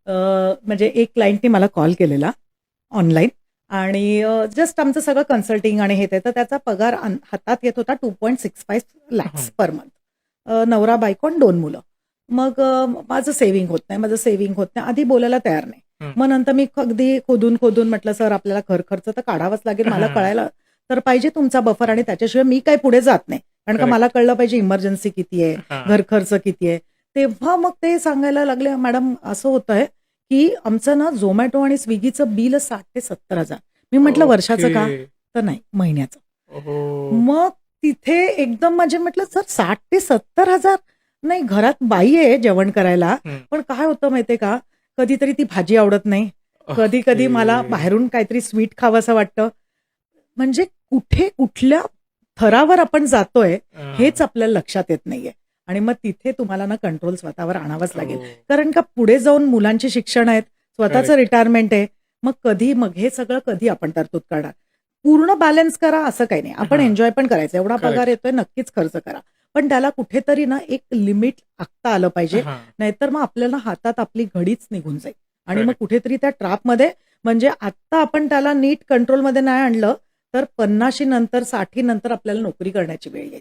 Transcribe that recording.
म्हणजे एक क्लायंटनी मला कॉल केलेला ऑनलाईन आणि जस्ट आमचं सगळं कन्सल्टिंग आणि हे ते, तर त्याचा पगार हातात येत होता 2.65 लॅक्स हं. Per month. नवरा बायको आणि 2 मुलं. मग माझं सेव्हिंग होत नाही. आधी बोलायला तयार नाही. हं. मग नंतर मी अगदी खोदून म्हटलं, "सर आपल्याला घर खर्च तर काढावाच लागेल. मला हं. कळायला तर पाहिजे तुमचा बफर आणि त्याच्याशिवाय मी काही पुढे जात नाही. कारण का मला करेक्ट. कळलं पाहिजे इमर्जन्सी किती आहे, हां. घर खर्च किती आहे." तेव्हा मग ते सांगायला लागले, "मॅडम असं होतंय की आमचं ना Zomato आणि Swiggyचं बिल 60,000 ते 70,000." मी म्हटलं, "वर्षाचं ओके. का?" तर नाही, महिन्याचं. ओहो! मग तिथे एकदम म्हणजे म्हटलं, "सर 60,000 ते 70,000." नाही, घरात बाई आहे जेवण करायला. हं. पण काय होतं माहितीये का, कधीतरी ती भाजी आवडत नाही. ओके. कधी-कधी मला बाहेरून काहीतरी स्वीट खावंसं वाटतं. म्हणजे कुठे कुठल्या थरावर आपण जातोय, हेच हां. आपल्याला लक्षात येत नाहीये. आणि मग तिथे तुम्हाला ना कंट्रोल स्वतःवर आणावंच लागेल. हो. कारण का पुढे जाऊन मुलांची शिक्षण आहेत, स्वतःचं करेक्ट. रिटायरमेंट आहे. मग हे सगळं कधी आपण तरतूद करणार? पूर्ण बॅलन्स करा असं काही नाही. आपण हां. एन्जॉय पण करायचं. एवढा पगार करेक्ट. येतोय नक्कीच खर्च करा. पण त्याला कुठेतरी ना एक लिमिट आखता आलं पाहिजे. हां. नाहीतर मग आपल्याला हातात आपली घडीच निघून जाईल. आणि मग करेक्ट. कुठेतरी त्या ट्रॅपमध्ये म्हणजे आत्ता आपण त्याला नीट कंट्रोलमध्ये नाही आणलं, तर 50शी नंतर 60 नंतर आपल्याला नोकरी करण्याची वेळ येईल.